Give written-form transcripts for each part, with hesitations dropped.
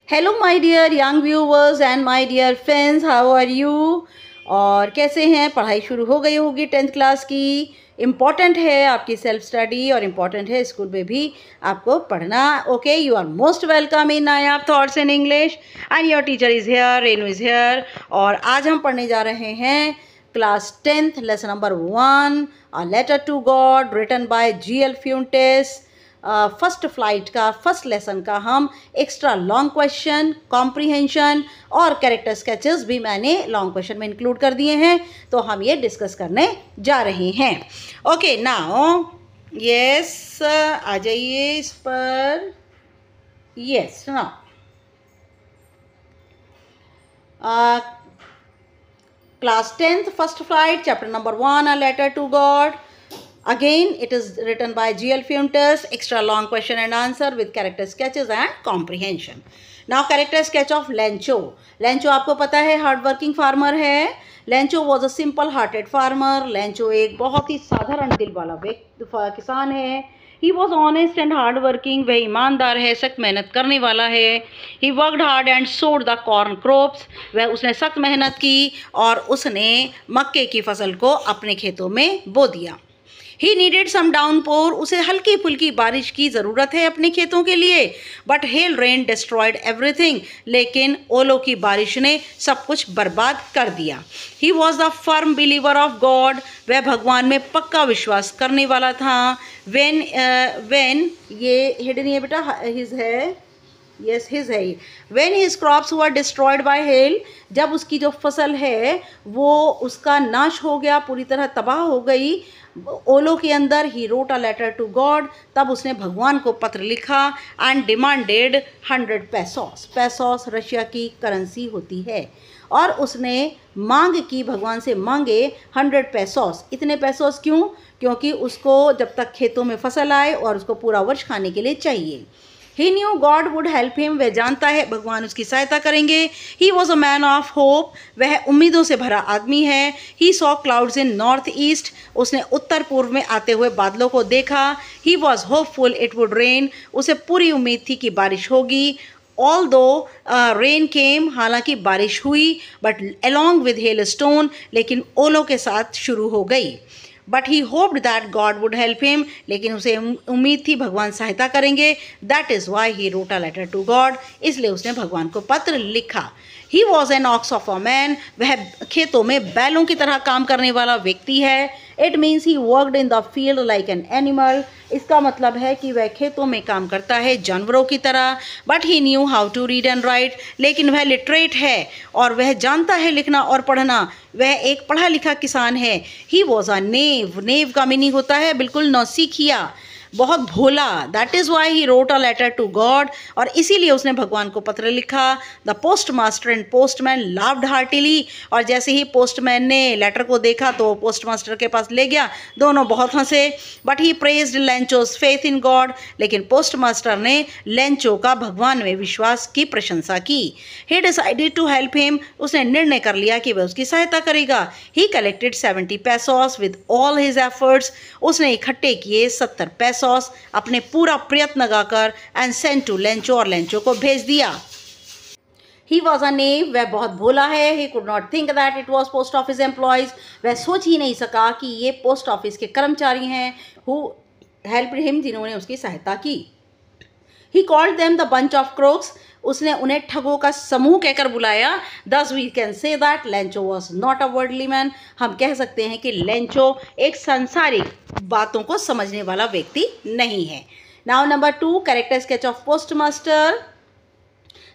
Hello my dear young viewers and my dear friends, how are you. और कैसे हैं? पढ़ाई शुरू हो गई होगी 10th क्लास की। इम्पॉर्टेंट है आपकी सेल्फ स्टडी और इम्पॉर्टेंट है स्कूल में भी आपको पढ़ना। Okay, you are most welcome in Nayab thoughts in English and your teacher is here, Renu is here. और आज हम पढ़ने जा रहे हैं class 10th lesson number 1, a letter to God written by G.L. Fuentes. First flight का फर्स्ट लेसन का हम एक्स्ट्रा लॉन्ग क्वेश्चन, कॉम्प्रीहेंशन और कैरेक्टर स्केचेस भी मैंने लॉन्ग क्वेश्चन में इंक्लूड कर दिए हैं, तो हम ये डिस्कस करने जा रहे हैं। ओके, नाउ यस, आ जाइए इस पर। Yes, now class 10th first flight chapter number 1, a letter to God. Again, it is written by G.L. Fuentes, extra long question and answer with character sketches and comprehension. Now, character sketch of Lencho. Lencho आपको पता है hard working farmer है। Lencho was a simple hearted farmer. Lencho एक बहुत ही साधारण दिल वाला किसान है। He was honest and hard working. वह ईमानदार है, सख्त मेहनत करने वाला है। He worked hard and sowed the corn crops. उसने सख्त मेहनत की और उसने मक्के की फसल को अपने खेतों में बो दिया। He needed some downpour. उसे हल्की फुल्की बारिश की ज़रूरत है अपने खेतों के लिए। But hello rain destroyed everything. लेकिन ओलों की बारिश ने सब कुछ बर्बाद कर दिया। He was the firm believer of God. वह भगवान में पक्का विश्वास करने वाला था। वेन ये हिडन है बेटा, हिज है, यस हिज है। When his crops were destroyed by hello. जब उसकी जो फसल है वो उसका नाश हो गया, पूरी तरह तबाह हो गई ओलों के अंदर, he wrote a letter to God. तब उसने भगवान को पत्र लिखा and demanded 100 pesos. Pesos Russia की करेंसी होती है। और उसने मांग की, भगवान से मांगे 100 पेसोस. इतने पेसोस क्यों? क्योंकि उसको जब तक खेतों में फसल आए और उसको पूरा वर्ष खाने के लिए चाहिए। He knew God would help him. वह जानता है भगवान उसकी सहायता करेंगे। He was a man of hope. वह उम्मीदों से भरा आदमी है। He saw clouds in north east. उसने उत्तर पूर्व में आते हुए बादलों को देखा। He was hopeful it would rain. उसे पूरी उम्मीद थी कि बारिश होगी। Although rain came, हालांकि बारिश हुई, but along with hailstone, लेकिन ओलों के साथ शुरू हो गई। But he hoped that God would help him. लेकिन उसे उम्मीद थी भगवान सहायता करेंगे। That is why he wrote a letter to God. इसलिए उसने भगवान को पत्र लिखा। He was an ox of a man. वह खेतों में बैलों की तरह काम करने वाला व्यक्ति है। It means he worked in the field like an animal. इसका मतलब है कि वह खेतों में काम करता है जानवरों की तरह। But he knew how to read and write. लेकिन वह लिटरेट है और वह जानता है लिखना और पढ़ना। वह एक पढ़ा लिखा किसान है। ही वॉज अ नेव. नेव का मीनिंग होता है बिल्कुल नौसिखिया, बहुत भोला। That is why he wrote a letter to God. और इसीलिए उसने भगवान को पत्र लिखा। The post master and postman laughed heartily. और जैसे ही पोस्टमैन ने लेटर को देखा तो पोस्ट मास्टर के पास ले गया, दोनों बहुत हंसे। But he praised Lencho's faith in God. लेकिन पोस्ट मास्टर ने लेंचो का भगवान में विश्वास की प्रशंसा की। He decided to help him. उसने निर्णय कर लिया कि वह उसकी सहायता करेगा। He collected 70 pesos with all his efforts. उसने इकट्ठे किए 70 पेसोस अपने पूरा प्रयत्न लगाकर एंड सेंड टू लेंचो. और लेंचो को भेज दिया। He was a knave. वह बहुत भोला है। He could not think that it was post office employees. वह सोच ही नहीं सका कि ये पोस्ट ऑफिस के कर्मचारी हैं who helped him, जिन्होंने उसकी सहायता की। He called them the bunch of crooks. उसने उन्हें ठगों का समूह कहकर बुलाया। Thus we can say that Lencho was not a worldly man. हम कह सकते हैं कि लेंचो एक सांसारिक बातों को समझने वाला व्यक्ति नहीं है। Now number 2, character sketch of postmaster.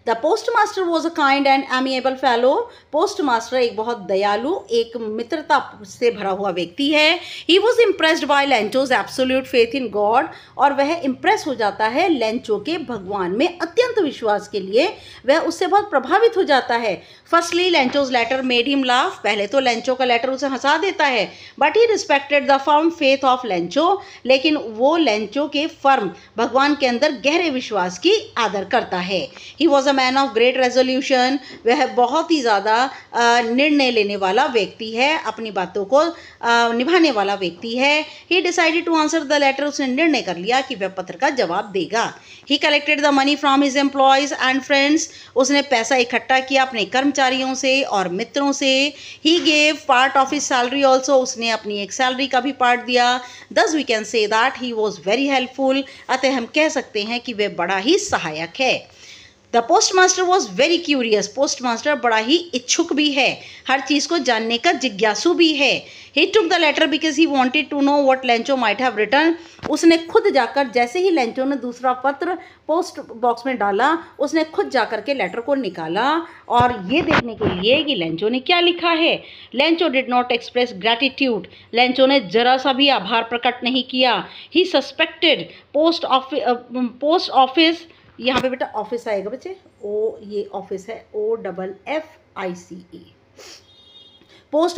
The post master was a kind and amiable fellow. Post master एक बहुत दयालु, एक मित्रता से भरा हुआ व्यक्ति है। He was impressed by Lencho's absolute faith in God. और वह इम्प्रेस हो जाता है लेंचो के भगवान में अत्यंत विश्वास के लिए। वह उससे बहुत प्रभावित हो जाता है। Firstly Lencho's letter made him laugh. पहले तो लेंचो का लेटर उसे हंसा देता है। But he respected the firm faith of Lencho. लेकिन वो लेंचो के फर्म भगवान के अंदर गहरे विश्वास की आदर करता है। ही was a man of great resolution, वह बहुत ही ज़्यादा निर्णय लेने वाला व्यक्ति है, अपनी बातों को निभाने वाला व्यक्ति है। He decided to answer the letter, उसने निर्णय कर लिया कि वह पत्र का जवाब देगा। ही collected the money from his employees and friends, उसने पैसा इकट्ठा किया अपने कर्मचारियों से और मित्रों से। He gave part of his salary also, उसने अपनी एक सैलरी का भी पार्ट दिया। Thus we can say that he was very helpful, अतः हम कह सकते हैं कि वह बड़ा ही सहायक है। The post master was very curious, post master बड़ा ही इच्छुक भी है, हर चीज़ को जानने का जिज्ञासु भी है। He took the letter because he wanted to know what Lencho might have written, उसने खुद जाकर, जैसे ही लेंचो ने दूसरा पत्र पोस्ट बॉक्स में डाला, उसने खुद जाकर के लेटर को निकाला और ये देखने के लिए कि लेंचो ने क्या लिखा है। Lencho did not express gratitude, Lencho ने जरा सा भी आभार प्रकट नहीं किया। ही सस्पेक्टेड पोस्ट ऑफिस, यहाँ पे बेटा ऑफिस आएगा बच्चे, ये ऑफिस है, OFFICE, post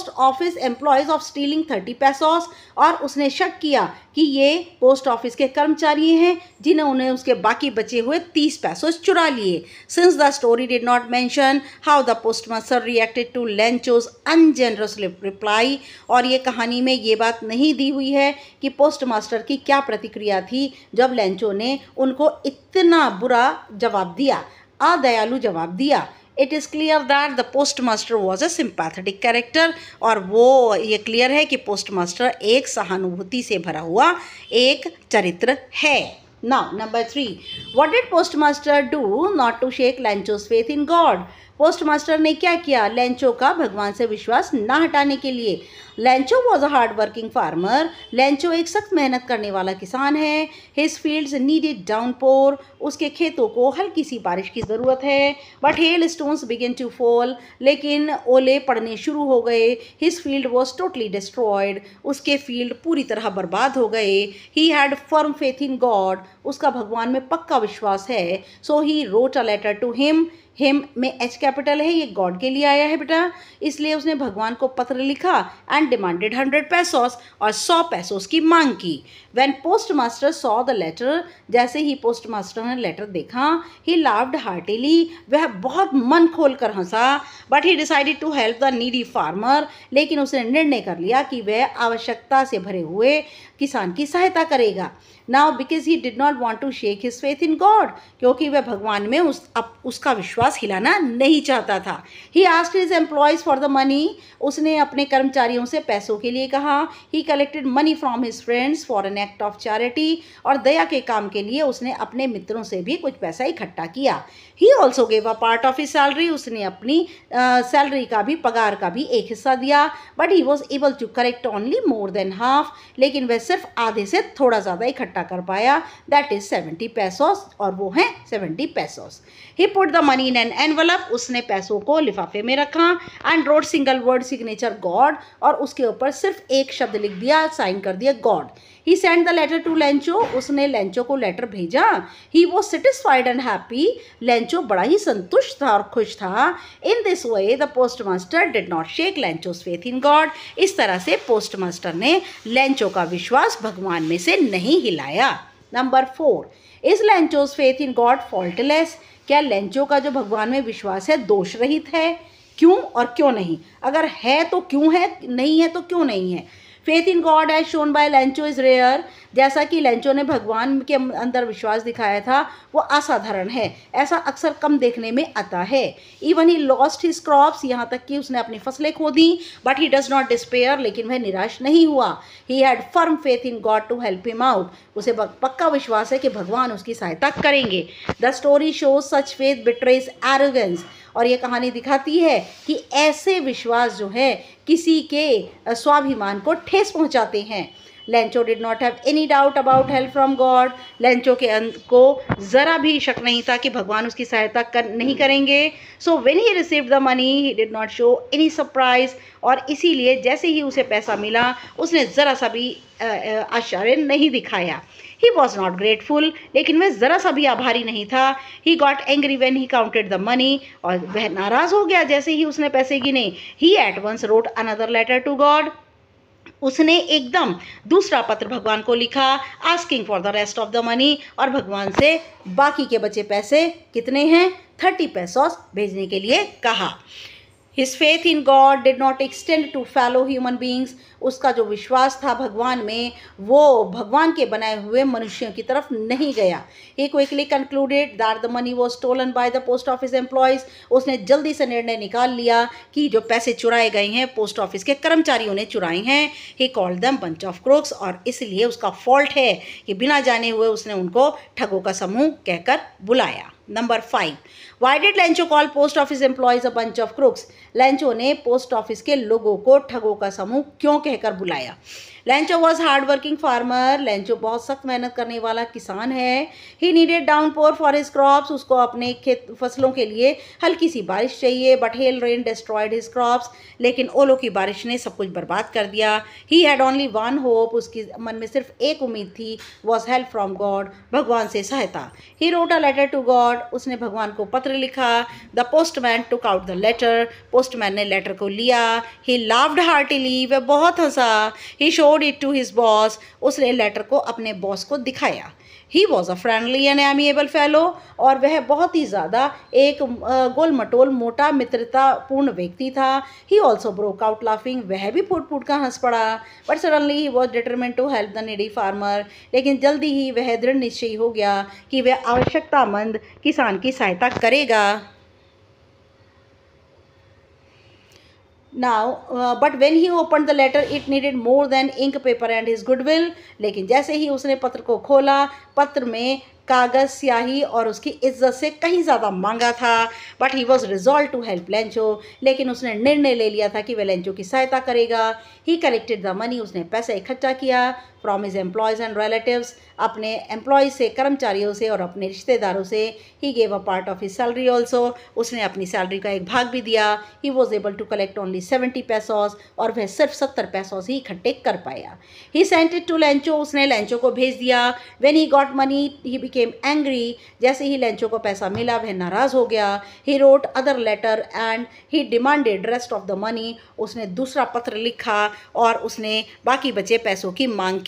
office employees of stealing 30 पैसोस, और उसने शक किया कि ये पोस्ट ऑफिस के कर्मचारी हैं जिन्होंने उसके बाकी बचे हुए 30 पैसों चुरा लिए। Since the story did not mention how the post master reacted to Lencho's ungenerous reply, और ये कहानी में ये बात नहीं दी हुई है कि पोस्ट मास्टर की क्या प्रतिक्रिया थी जब लेंचो ने उनको इतना बुरा जवाब दिया, अदयालु जवाब दिया। It is clear that the post master was a sympathetic character, और वो ये क्लियर है कि पोस्ट मास्टर एक सहानुभूति से भरा हुआ एक चरित्र है। Now number 3, what did post master do not to shake Lencho's faith in God, post master ने क्या किया लेंचो का भगवान से विश्वास ना हटाने के लिए। Lencho was a hard working farmer, Lencho एक सख्त मेहनत करने वाला किसान है। हिज फील्ड्स नीडेड डाउनपोर, उसके खेतों को हल्की सी बारिश की ज़रूरत है। But hailstones begin to fall, लेकिन ओले पड़ने शुरू हो गए। His field was totally destroyed, उसके फील्ड पूरी तरह बर्बाद हो गए। He had firm faith in God, उसका भगवान में पक्का विश्वास है। So he wrote a letter to him में H कैपिटल है, ये गॉड के लिए आया है बेटा, इसलिए उसने भगवान को पत्र लिखा एंड डिमांडेड 100 पैसोस, और 100 पैसोस की मांग की। When post master saw the letter, जैसे ही पोस्ट मास्टर ने लेटर देखा, ही लाफ्ड हार्टिली, वह बहुत मन खोल कर हंसा। But he decided to help the needy farmer, लेकिन उसने निर्णय कर लिया कि वह आवश्यकता से भरे हुए किसान की सहायता करेगा। Now because he did not want to shake his faith in God, क्योंकि वह भगवान में उसका विश्वास हिलाना नहीं चाहता था। He asked his employees for the money, उसने अपने कर्मचारियों से पैसों के लिए कहा। ही collected money from his friends for an act of charity, और दया के काम के लिए उसने अपने मित्रों से भी कुछ पैसा इकट्ठा किया। He also gave a part of his salary, उसने अपनी सैलरी का भी, पगार का भी एक हिस्सा दिया। But he was able to collect only more than half, लेकिन वह सिर्फ आधे से थोड़ा ज़्यादा इकट्ठा कर पाया, दैट इज 70 पैसोस, और वो हैं 70 pesos. He put the money in an envelope, उसने पैसों को लिफाफे में रखा। And wrote single word signature God, और उसके ऊपर सिर्फ एक शब्द लिख दिया, साइन कर दिया God. He send the letter to Lencho, उसने लेंचो को लेटर भेजा। He was satisfied and happy, Lencho बड़ा ही संतुष्ट था और खुश था। In this way the post master did not shake Lencho's faith in God, इस तरह से पोस्ट मास्टर ने लेंचो का विश्वास भगवान में से नहीं हिलाया। Number 4, is Lencho's faith in God faultless, क्या लेंचो का जो भगवान में विश्वास है दोष रहित है? क्यों और क्यों नहीं? अगर है तो क्यों है, नहीं है तो क्यों नहीं है? Faith in God as shown by Lencho is rare, जैसा कि लेंचो ने भगवान के अंदर विश्वास दिखाया था वो असाधारण है, ऐसा अक्सर कम देखने में आता है। Even he lost his crops, यहाँ तक कि उसने अपनी फसलें खो दी। But he does not despair, लेकिन वह निराश नहीं हुआ। He had firm faith in God to help him out, उसे पक्का विश्वास है कि भगवान उसकी सहायता करेंगे। The story shows such faith betrays arrogance, और ये कहानी दिखाती है कि ऐसे विश्वास जो है किसी के स्वाभिमान को ठेस पहुंचाते हैं। Lencho did not have any doubt about help from God, Lencho को ज़रा भी शक नहीं था कि भगवान उसकी सहायता नहीं करेंगे। So when he received the money he did not show any surprise, और इसीलिए जैसे ही उसे पैसा मिला उसने ज़रा सा भी आश्चर्य नहीं दिखाया। ही वॉज नॉट ग्रेटफुल, लेकिन वह ज़रा सा भी आभारी नहीं था। He got angry when he counted the money, और वह नाराज़ हो गया जैसे ही उसने पैसे गिने। He at once wrote another letter to God, उसने एकदम दूसरा पत्र भगवान को लिखा asking for the rest of the money, और भगवान से बाकी के बचे पैसे कितने हैं 30 पैसोस भेजने के लिए कहा। His faith in God did not extend to fellow human beings. उसका जो विश्वास था भगवान में वो भगवान के बनाए हुए मनुष्यों की तरफ नहीं गया। He quickly concluded that the money was stolen by the post office employees. उसने जल्दी से निर्णय निकाल लिया कि जो पैसे चुराए गए हैं पोस्ट ऑफिस के कर्मचारियों ने चुराए हैं। He called them bunch of crooks, और इसलिए उसका फॉल्ट है कि बिना जाने हुए उसने उनको ठगों का समूह कहकर बुलाया। Number 5, why did Lencho call post office employees a bunch of crooks? Lencho ने पोस्ट ऑफिस के लोगों को ठगों का समूह क्यों कहकर बुलाया? Lencho was hard working farmer. लेंचो बहुत सख्त मेहनत करने वाला किसान है। He needed downpour for his crops. उसको अपने खेत फसलों के लिए हल्की सी बारिश चाहिए। But hello rain destroyed his crops. लेकिन ओलों की बारिश ने सब कुछ बर्बाद कर दिया। He had only one hope. उसकी मन में सिर्फ एक उम्मीद थी, वॉज हेल्प फ्रॉम गॉड। भगवान से सहायता। He wrote a letter to God. उसने भगवान को पत्र लिखा। The postman took out the letter. Postman ने लेटर को लिया। He laughed heartily. वह बहुत हंसा। He showed it to his boss. उसने लेटर को अपने बॉस को दिखाया। He was a friendly and amiable fellow. और वह बहुत ही ज़्यादा एक गोल मटोल मोटा मित्रतापूर्ण व्यक्ति था। He also broke out laughing. वह भी फूट फूट कर हंस पड़ा। But suddenly he was determined to help the needy farmer. लेकिन जल्दी ही वह दृढ़ निश्चयी हो गया कि वह आवश्यकतामंद किसान की सहायता करेगा। But when he opened the letter, it needed more than ink, paper and his goodwill. लेकिन जैसे ही उसने पत्र को खोला, पत्र में कागज़, स्याही और उसकी इज्जत से कहीं ज़्यादा मांगा था। But he was resolve to help Lencho. लेकिन उसने निर्णय ले लिया था कि वह लेंचो की सहायता करेगा। He collected the money. उसने पैसा इकट्ठा किया from his employees and relatives. अपने एम्प्लॉयज़ से, कर्मचारियों से और अपने रिश्तेदारों से। He gave a part of his salary also. उसने अपनी सैलरी का एक भाग भी दिया। He was able to collect only 70 pesos. और वह सिर्फ 70 पैसोस ही इकट्ठे कर पाया। He sent it to Lencho. उसने लेंचो को भेज दिया। When he got money he became angry. जैसे ही लेंचो को पैसा मिला वह नाराज़ हो गया। He wrote other letter and he demanded rest of the money. उसने दूसरा पत्र लिखा और उसने बाकी बचे पैसों की मांग की।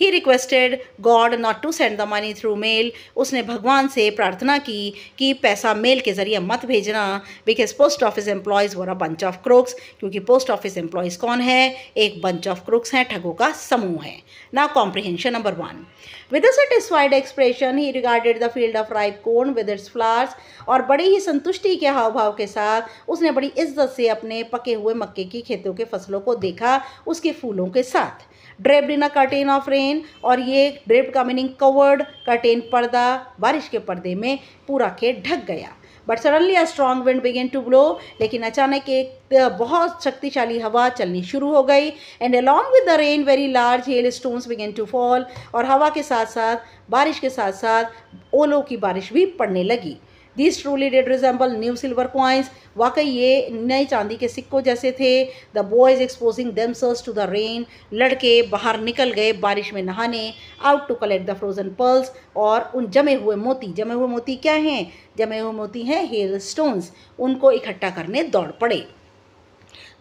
He requested God not to send the money through mail. उसने भगवान से प्रार्थना की कि पैसा मेल के ज़रिए मत भेजना। Because post office employees were a bunch of crooks. क्योंकि पोस्ट ऑफिस एम्प्लॉयज़ कौन है? एक बंच ऑफ क्रुक्स हैं, ठगों का समूह है। Now comprehension number 1, with a satisfied expression he regarded the field of ripe corn with its flowers. और बड़ी ही संतुष्टि के हाव भाव के साथ उसने बड़ी इज्जत से अपने पके हुए मक्के की खेतों के फसलों को देखा उसके फूलों के साथ। Draped in a curtain of rain. और ये ड्रेप्ड का मीनिंग कवर्ड, कर्टेन पर्दा। बारिश के पर्दे में पूरा खेत ढक गया। But suddenly a strong wind began to blow. लेकिन अचानक एक बहुत शक्तिशाली हवा चलनी शुरू हो गई। And along with the rain very large hail stones began to fall. और हवा के साथ साथ, बारिश के साथ साथ ओलों की बारिश भी पड़ने लगी। These truly did resemble new silver coins. वाकई ये नए चांदी के सिक्कों जैसे थे। The boys exposing themselves to the rain. लड़के बाहर निकल गए बारिश में नहाने। Out to collect the frozen pearls. और उन जमे हुए मोती क्या हैं? जमे हुए मोती हैं hail stones. उनको इकट्ठा करने दौड़ पड़े।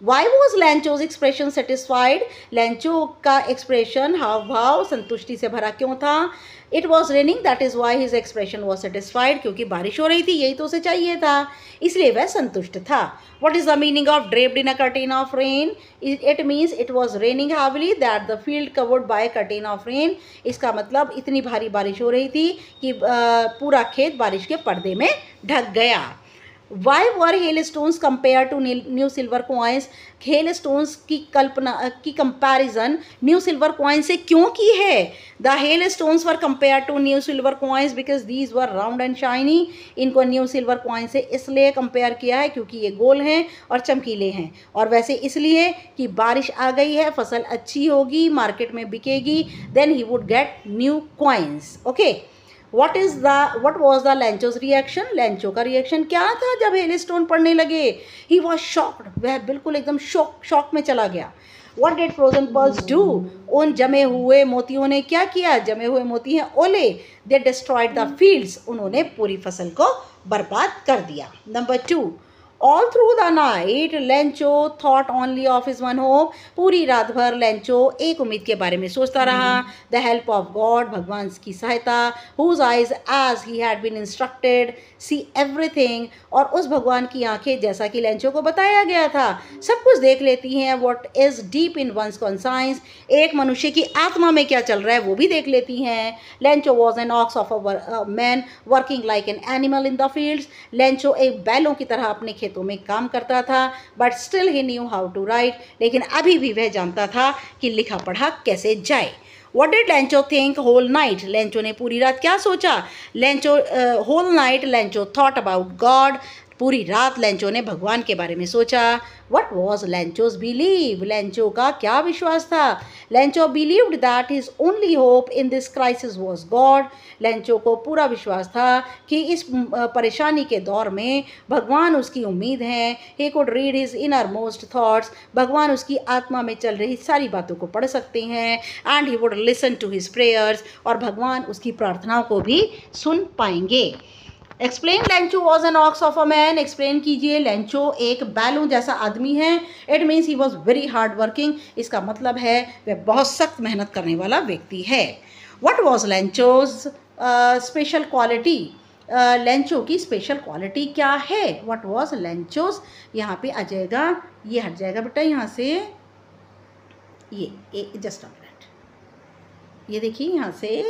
Why was Lancho's expression satisfied? Lencho का एक्सप्रेशन, हाव भाव संतुष्टि से भरा क्यों था? It was raining, that is why his expression was satisfied. क्योंकि बारिश हो रही थी, यही तो उसे चाहिए था, इसलिए वह संतुष्ट था। What is the meaning of draped in a curtain of rain? It means it was raining heavily that the field covered by a curtain of rain. इसका मतलब इतनी भारी बारिश हो रही थी कि पूरा खेत बारिश के पर्दे में ढक गया। Why were hailstones compared to new silver coins? hailstones की कंपैरिजन न्यू सिल्वर कॉइन से क्यों की है? The hailstones were compared to new silver coins because these were round and shiny. इनको न्यू सिल्वर कॉइन से इसलिए कंपेयर किया है क्योंकि ये गोल हैं और चमकीले हैं, और वैसे इसलिए कि बारिश आ गई है, फसल अच्छी होगी, मार्केट में बिकेगी, then he would get new coins. Okay. What was the Lancho's reaction? Lencho का रिएक्शन क्या था जब हेलस्टोन पड़ने लगे? He was shocked. वह बिल्कुल एकदम शॉक में चला गया। What did frozen pearls do? उन जमे हुए मोतियों ने क्या किया? जमे हुए मोती हैं ओले। They destroyed the fields. उन्होंने पूरी फसल को बर्बाद कर दिया। Number 2, all through the night Lencho thought only of his one hope, पूरी रात भर लेंचो एक उम्मीद के बारे में सोचता रहा, द हेल्प ऑफ गॉड, भगवान की सहायता, whose eyes as he had been instructed see everything, और उस भगवान की आंखें जैसा कि लेंचो को बताया गया था सब कुछ देख लेती हैं, what is deep in one's conscience, एक मनुष्य की आत्मा में क्या चल रहा है वो भी देख लेती हैं। Lencho was an ox of a man working like an animal in the fields, Lencho एक बैलों की तरह अपने खेतों में काम करता था, but still he knew how to write, लेकिन अभी भी वह जानता था कि लिखा पढ़ा कैसे जाए। What did Lencho think whole night, Lencho ने पूरी रात क्या सोचा, Lencho whole night Lencho thought about God, पूरी रात लेंचो ने भगवान के बारे में सोचा। What was Lencho's believe, Lencho का क्या विश्वास था, Lencho believed that his only hope in this crisis was God, Lencho को पूरा विश्वास था कि इस परेशानी के दौर में भगवान उसकी उम्मीद हैं। ही could read his inner most thoughts, भगवान उसकी आत्मा में चल रही सारी बातों को पढ़ सकते हैं, and he would listen to his prayers, और भगवान उसकी प्रार्थनाओं को भी सुन पाएंगे। Explain Lencho was an ox of a man, explain कीजिए लेंचो एक बैलों जैसा आदमी है। It means he was very hard working, इसका मतलब है वह बहुत सख्त मेहनत करने वाला व्यक्ति है। What was Lencho's special quality, Lencho की स्पेशल क्वालिटी क्या है, वट वॉज लेंचोज, यहाँ पे आ जाएगा, ये हट जाएगा बेटा यहाँ से, ये जस्ट अ मिनट, ये देखिए यहाँ से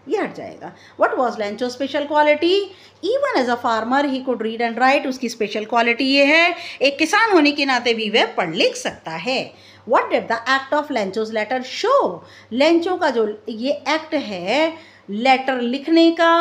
ये हट जाएगा। What was Lencho special quality, even as a farmer he could read and write, उसकी स्पेशल क्वालिटी ये है एक किसान होने के नाते भी वह पढ़ लिख सकता है। What did the act of Lencho's letter show, Lencho का जो ये एक्ट है लेटर लिखने का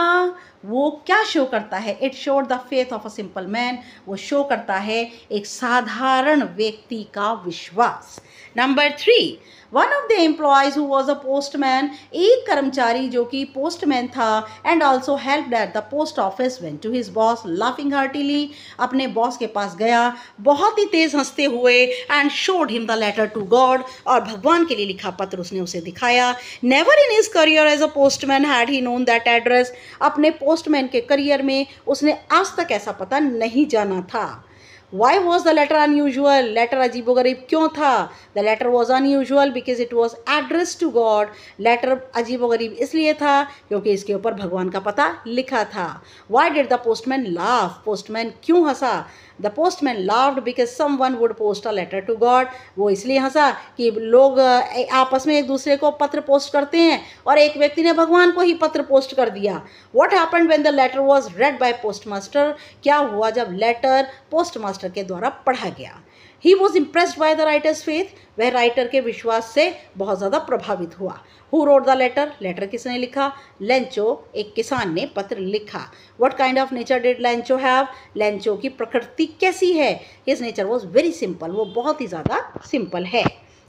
वो क्या शो करता है, it showed the faith of a simple man, वो शो करता है एक साधारण व्यक्ति का विश्वास। Number 3, one of the employees who was a postman, एक कर्मचारी जो कि पोस्टमैन था, and also helped at the post office, went to his boss laughing heartily, अपने बॉस के पास गया बहुत ही तेज हंसते हुए, and showed him the letter to God, और भगवान के लिए लिखा पत्र उसने उसे दिखाया। Never in his career as a postman had he known that address, अपने पोस्टमैन के करियर में उसने आज तक ऐसा पता नहीं जाना था। Why was the letter unusual? Letter अजीबोगरीब क्यों था? The letter was unusual because it was addressed to God. Letter अजीबोगरीब इसलिए था क्योंकि इसके ऊपर भगवान का पता लिखा था। Why did the postman laugh? Postman क्यों हंसा? The postman laughed because someone would post a letter to God. वो इसलिए हंसा कि लोग आपस में एक दूसरे को पत्र पोस्ट करते हैं और एक व्यक्ति ने भगवान को ही पत्र पोस्ट कर दिया। What happened when the letter was read by postmaster? क्या हुआ जब लेटर पोस्टमास्टर के द्वारा पढ़ा गया? He was impressed by the writer's faith. वह राइटर के विश्वास से बहुत ज़्यादा प्रभावित हुआ। Who wrote the letter? Letter किसने लिखा? लेंचो, एक किसान ने पत्र लिखा। What kind of nature did Lencho have? Lencho की प्रकृति कैसी है? His nature was very simple. वो बहुत ही ज़्यादा सिंपल है।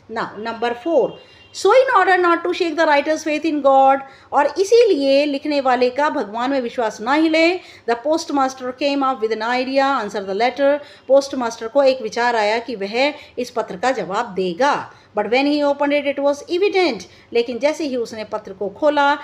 Now, number 4. So in order not to shake the writer's faith in God, और इसीलिए लिखने वाले का भगवान में विश्वास ना हिले, the postmaster came up with an idea, answer the letter. Postmaster को एक विचार आया कि वह इस पत्र का जवाब देगा। But when he opened it, it was evident. लेकिन जैसे ही उसने पत्र को खोला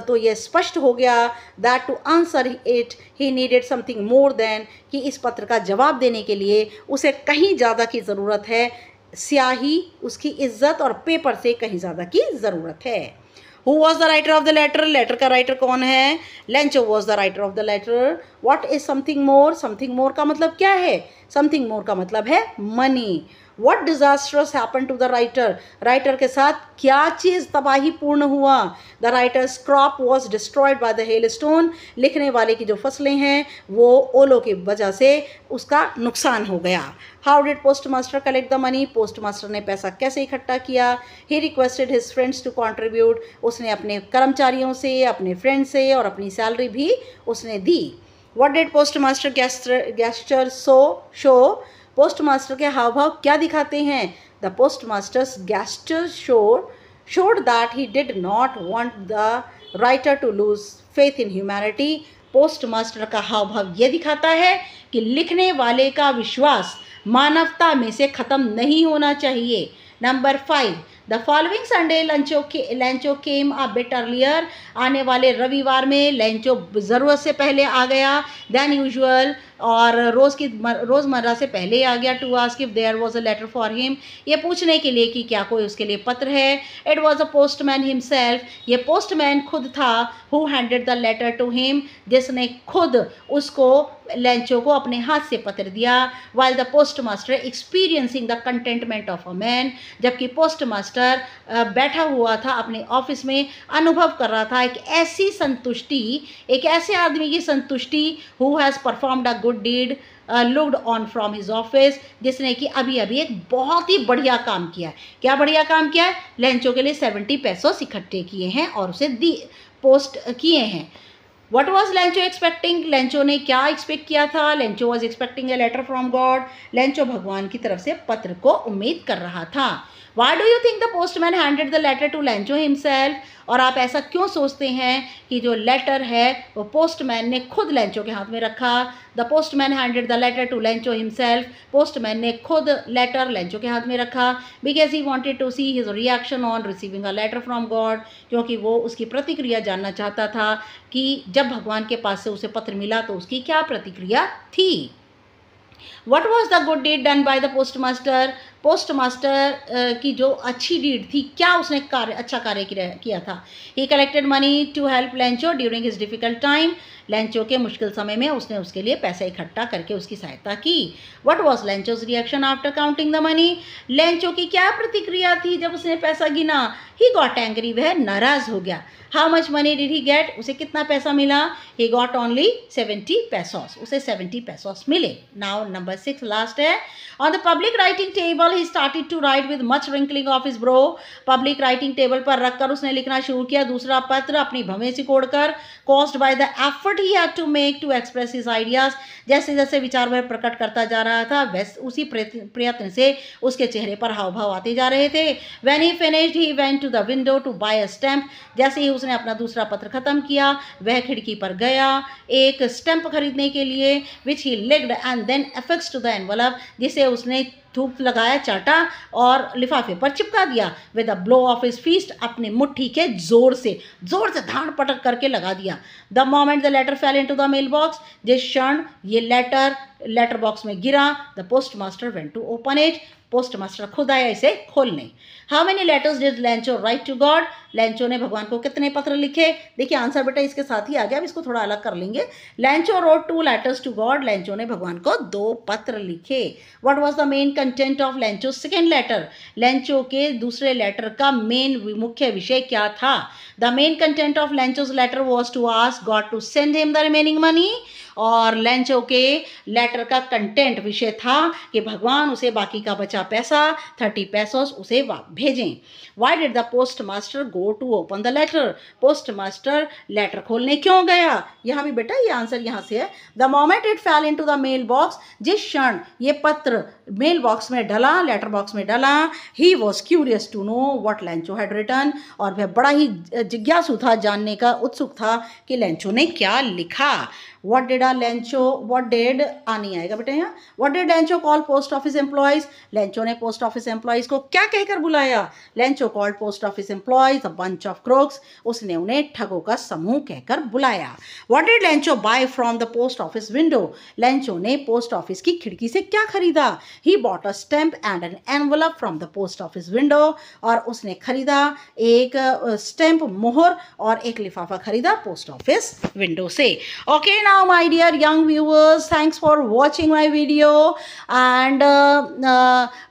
तो यह स्पष्ट हो गया that to answer it he needed something more than, कि इस पत्र का जवाब देने के लिए उसे कहीं ज़्यादा की ज़रूरत है, स्याही, उसकी इज्जत और पेपर से कहीं ज़्यादा की ज़रूरत है। Who was the writer of the letter? Letter का राइटर कौन है? Lencho was the writer of the letter. What is something more? Something more का मतलब क्या है? Something more का मतलब है money. What disastrous happened to the writer? Writer के साथ क्या चीज़ तबाही पूर्ण हुआ? The writer's crop was destroyed by the hailstone. लिखने वाले की जो फसलें हैं वो ओलों की वजह से उसका नुकसान हो गया। How did postmaster collect the money? Postmaster ने पैसा कैसे इकट्ठा किया? He requested his friends to contribute. उसने अपने कर्मचारियों से, अपने फ्रेंड से और अपनी सैलरी भी उसने दी। What did postmaster gesture show? Postmaster के हाव भाव क्या दिखाते हैं? The postmaster's gesture showed that he did not want the writer to lose faith in humanity. Postmaster का हाव भाव यह दिखाता है कि लिखने वाले का विश्वास मानवता में से ख़त्म नहीं होना चाहिए। Number 5, the following Sunday Lencho came a bit earlier. आने वाले रविवार में लेंचो ज़रूरत से पहले आ गया देन यूजुअल, और रोज़मर्रा से पहले आ गया to ask if there was a letter for him, ये पूछने के लिए कि क्या कोई उसके लिए पत्र है। It was a postman himself, ये पोस्टमैन खुद था। Who handed the letter to him, जिसने खुद उसको लेंचो को अपने हाथ से पत्र दिया। While the post master experiencing the containment of a man, जबकि पोस्ट मास्टर बैठा हुआ था अपने ऑफिस में, अनुभव कर रहा था एक ऐसी संतुष्टि, एक ऐसे आदमी की संतुष्टि who has performed a good deed looked on from his office, जिसने कि अभी अभी एक बहुत ही बढ़िया काम किया है। क्या बढ़िया काम किया है? लेंचो के लिए 70 पेसोस इकट्ठे किए हैं और उसे पोस्ट किए हैं। What was Lencho expecting, Lencho ने क्या एक्सपेक्ट किया था? Lencho was expecting a letter from God, Lencho भगवान की तरफ से पत्र को उम्मीद कर रहा था। Why do you think the postman handed the letter to Lencho himself, और आप ऐसा क्यों सोचते हैं कि जो लेटर है वो पोस्टमैन ने खुद लेंचो के हाथ में रखा? The postman handed the letter to Lencho himself, postman ने खुद लेटर लेंचो के हाथ में रखा। Because he wanted to see his reaction on receiving a letter from God, क्योंकि वो उसकी प्रतिक्रिया जानना चाहता था कि जब भगवान के पास से उसे पत्र मिला तो उसकी क्या प्रतिक्रिया थी। What was the good deed done by the post master, post master की जो अच्छी डीड थी, क्या उसने अच्छा कार्य किया था? He collected money to help Lencho during his difficult time, Lencho के मुश्किल समय में उसने उसके लिए पैसा इकट्ठा करके उसकी सहायता की। What was Lencho's reaction after counting the money, Lencho की क्या प्रतिक्रिया थी जब उसने पैसा गिना? ही गॉट एंग्री, वह नाराज़ हो गया। How much money did he get, उसे कितना पैसा मिला? ही गॉट ओनली 70 पेसोस, उसे 70 पेसोस मिले। नाउ नंबर 6 लास्ट है। On the public writing table he started to write with much wrinkling of his brow, public writing table पर रखकर उसने लिखना शुरू किया दूसरा पत्र अपनी भवें सिकोड़कर। Caused by the effort he had to make to express his ideas, जैसे जैसे विचार वह प्रकट करता जा रहा था वैसे उसी प्रयत्न से उसके चेहरे पर हाव भाव आते जा रहे थे। When he finished he went to the window to buy a stamp, जैसे ही उसने अपना दूसरा पत्र खत्म किया वह खिड़की पर गया एक स्टैम्प खरीदने के लिए, which he licked and then affixed to the envelope, जिसे उसने थूक लगाया, चाटा और लिफाफे पर चिपका दिया। With a blow of his fist, अपने मुट्ठी के जोर से धाड़ पटक करके लगा दिया। The moment the letter fell into the mail box, जिस क्षण ये लेटर बॉक्स में गिरा, the post master went to open it, post master खुद आया इसे खोलने। How many letters did Lencho write to God, Lencho ने भगवान को कितने पत्र लिखे? देखिए आंसर बेटा इसके साथ ही आ गया, अब इसको थोड़ा अलग कर लेंगे। Lencho wrote 2 letters to God, Lencho ने भगवान को 2 पत्र लिखे। What was the main content of Lencho second letter, Lencho के दूसरे लेटर का मुख्य विषय क्या था? The main content of Lencho's letter was to ask God to send him the remaining money, और लेंचो के लेटर का कंटेंट विषय था कि भगवान उसे बाकी का बचा पैसा 30 पेसोस उसे भेजें। Why did the post master go to open the letter, post master letter खोलने क्यों गया? यहाँ भी बेटा ये आंसर यहाँ से है। The moment it fell into the mail box, जिस क्षण ये पत्र मेल बॉक्स में डला, लेटर बॉक्स में डला, he was curious to know what Lencho had written, और वह बड़ा ही जिज्ञासु था, जानने का उत्सुक था कि लेंचो ने क्या लिखा। What did नहीं आएगा बेटा यहाँ। What did Lencho call post office employees, Lencho ने पोस्ट ऑफिस एम्प्लॉयज को क्या कहकर बुलाया? Lencho called post office employees a bunch of crooks, उसने उन्हें ठगों का समूह कहकर बुलाया। What did Lencho buy from the post office window, Lencho ने पोस्ट ऑफिस की खिड़की से क्या खरीदा? He bought a stamp and an envelope from the post office window, और उसने खरीदा एक स्टैम्प, मोहर और एक लिफाफा खरीदा पोस्ट ऑफिस विंडो से। Okay now my dear young viewers, thanks for watching my video and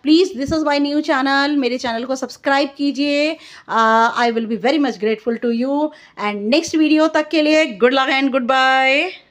please this is my new channel, मेरे चैनल को सब्सक्राइब कीजिए। I will be very much grateful to you and next video तक के लिए good luck and goodbye।